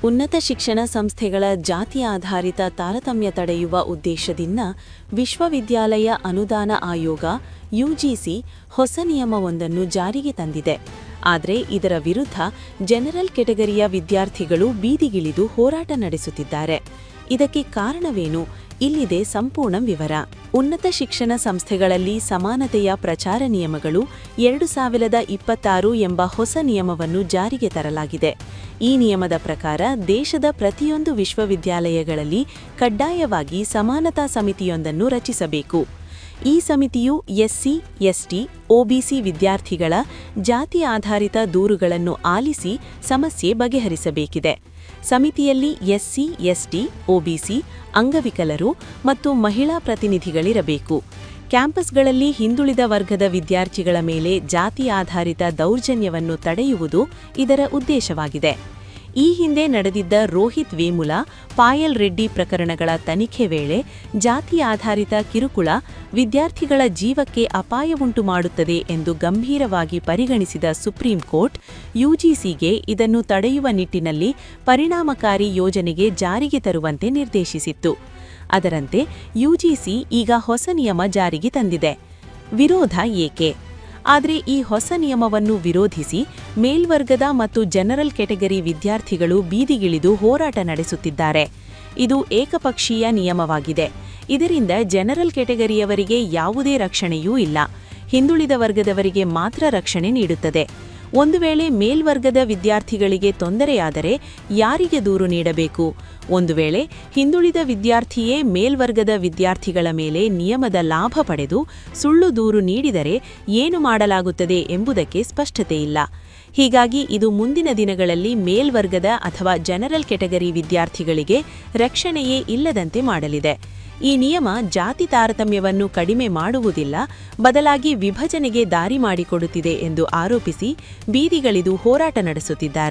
ಉನ್ನತ ಶಿಕ್ಷಣ ಸಂಸ್ಥೆಗಳ ಜಾತಿ ಆಧಾರಿತ ತಾರತಮ್ಯ ತಡೆಯುವ ಉದ್ದೇಶದಿಂದ ವಿಶ್ವವಿದ್ಯಾಲಯ ಅನುದಾನ ಆಯೋಗ ಯುಜಿಸಿ ಹೊಸ ನಿಯಮವೊಂದನ್ನು ಜಾರಿಗೆ ತಂದಿದೆ. ಆದರೆ ಇದರ ವಿರುದ್ಧ ಜನರಲ್ ಕೆಟಗರಿಯ ವಿದ್ಯಾರ್ಥಿಗಳು ಬೀದಿಗಿಳಿದು ಹೋರಾಟ ನಡೆಸುತ್ತಿದ್ದಾರೆ. ಇದಕ್ಕೆ ಕಾರಣವೇನು? ಇಲ್ಲಿದೆ ಸಂಪೂರ್ಣ ವಿವರ. ಉನ್ನತ ಶಿಕ್ಷಣ ಸಂಸ್ಥೆಗಳಲ್ಲಿ ಸಮಾನತೆಯ ಪ್ರಚಾರ ನಿಯಮಗಳು 2026 ಎಂಬ ಹೊಸ ನಿಯಮವನ್ನು ಜಾರಿಗೆ ತರಲಾಗಿದೆ. ಈ ನಿಯಮದ ಪ್ರಕಾರ ದೇಶದ ಪ್ರತಿಯೊಂದು ವಿಶ್ವವಿದ್ಯಾಲಯಗಳಲ್ಲಿ ಕಡ್ಡಾಯವಾಗಿ ಸಮಾನತಾ ಸಮಿತಿಯೊಂದನ್ನು ರಚಿಸಬೇಕು. ಈ ಸಮಿತಿಯು ಎಸ್ಸಿ, ಎಸ್ಟಿ, ಒಬಿಸಿ ವಿದ್ಯಾರ್ಥಿಗಳ ಜಾತಿ ಆಧಾರಿತ ದೂರುಗಳನ್ನು ಆಲಿಸಿ ಸಮಸ್ಯೆ ಬಗೆಹರಿಸಬೇಕಿದೆ. ಸಮಿತಿಯಲ್ಲಿ ಎಸ್ಸಿ, ಎಸ್ಟಿ, ಒಬಿಸಿ, ಅಂಗವಿಕಲರು ಮತ್ತು ಮಹಿಳಾ ಪ್ರತಿನಿಧಿಗಳಿರಬೇಕು. ಕ್ಯಾಂಪಸ್ಗಳಲ್ಲಿ ಹಿಂದುಳಿದ ವರ್ಗದ ವಿದ್ಯಾರ್ಥಿಗಳ ಮೇಲೆ ಜಾತಿ ಆಧಾರಿತ ದೌರ್ಜನ್ಯವನ್ನು ತಡೆಯುವುದು ಇದರ ಉದ್ದೇಶವಾಗಿದೆ. ಈ ಹಿಂದೆ ನಡೆದಿದ್ದ ರೋಹಿತ್ ವೇಮುಲ, ಪಾಯಲ್ ರೆಡ್ಡಿ ಪ್ರಕರಣಗಳ ತನಿಖೆ ವೇಳೆ ಜಾತಿ ಆಧಾರಿತ ಕಿರುಕುಳ ವಿದ್ಯಾರ್ಥಿಗಳ ಜೀವಕ್ಕೆ ಅಪಾಯವುಂಟು ಮಾಡುತ್ತದೆ ಎಂದು ಗಂಭೀರವಾಗಿ ಪರಿಗಣಿಸಿದ ಸುಪ್ರೀಂ ಕೋರ್ಟ್ ಯುಜಿಸಿಗೆ ಇದನ್ನು ತಡೆಯುವ ನಿಟ್ಟಿನಲ್ಲಿ ಪರಿಣಾಮಕಾರಿ ಯೋಜನೆಗೆ ಜಾರಿಗೆ ತರುವಂತೆ ನಿರ್ದೇಶಿಸಿತ್ತು. ಅದರಂತೆ ಯುಜಿಸಿ ಈಗ ಹೊಸ ನಿಯಮ ಜಾರಿಗೆ ತಂದಿದೆ. ವಿರೋಧ ಏಕೆ? ಆದರೆ ಈ ಹೊಸ ನಿಯಮವನ್ನು ವಿರೋಧಿಸಿ ಮೇಲ್ವರ್ಗದ ಮತ್ತು ಜನರಲ್ ಕೆಟಗರಿ ವಿದ್ಯಾರ್ಥಿಗಳು ಬೀದಿಗಿಳಿದು ಹೋರಾಟ ನಡೆಸುತ್ತಿದ್ದಾರೆ. ಇದು ಏಕಪಕ್ಷೀಯ ನಿಯಮವಾಗಿದೆ. ಇದರಿಂದ ಜನರಲ್ ಕೆಟಗರಿಯವರಿಗೆ ಯಾವುದೇ ರಕ್ಷಣೆಯೂ ಇಲ್ಲ. ಹಿಂದುಳಿದ ವರ್ಗದವರಿಗೆ ಮಾತ್ರ ರಕ್ಷಣೆ ನೀಡುತ್ತದೆ. ಒಂದು ವೇಳೆ ಮೇಲ್ವರ್ಗದ ವಿದ್ಯಾರ್ಥಿಗಳಿಗೆ ತೊಂದರೆಯಾದರೆ ಯಾರಿಗೆ ದೂರು ನೀಡಬೇಕು? ಒಂದು ವೇಳೆ ಹಿಂದುಳಿದ ವಿದ್ಯಾರ್ಥಿಯೇ ಮೇಲ್ವರ್ಗದ ವಿದ್ಯಾರ್ಥಿಗಳ ಮೇಲೆ ನಿಯಮದ ಲಾಭ ಪಡೆದು ಸುಳ್ಳು ದೂರು ನೀಡಿದರೆ ಏನು ಮಾಡಲಾಗುತ್ತದೆ ಎಂಬುದಕ್ಕೆ ಸ್ಪಷ್ಟತೆ ಇಲ್ಲ. ಹೀಗಾಗಿ ಇದು ಮುಂದಿನ ದಿನಗಳಲ್ಲಿ ಮೇಲ್ವರ್ಗದ ಅಥವಾ ಜನರಲ್ ಕೆಟಗರಿ ವಿದ್ಯಾರ್ಥಿಗಳಿಗೆ ರಕ್ಷಣೆಯೇ ಇಲ್ಲದಂತೆ ಮಾಡಲಿದೆ. ಈ ನಿಯಮ ಜಾತಿ ತಾರತಮ್ಯವನ್ನು ಕಡಿಮೆ ಮಾಡುವುದಿಲ್ಲ, ಬದಲಾಗಿ ವಿಭಜನೆಗೆ ದಾರಿ ಮಾಡಿಕೊಡುತ್ತಿದೆ ಎಂದು ಆರೋಪಿಸಿ ಬೀದಿಗಿಳಿದು ಹೋರಾಟ ನಡೆಸುತ್ತಿದ್ದಾರೆ.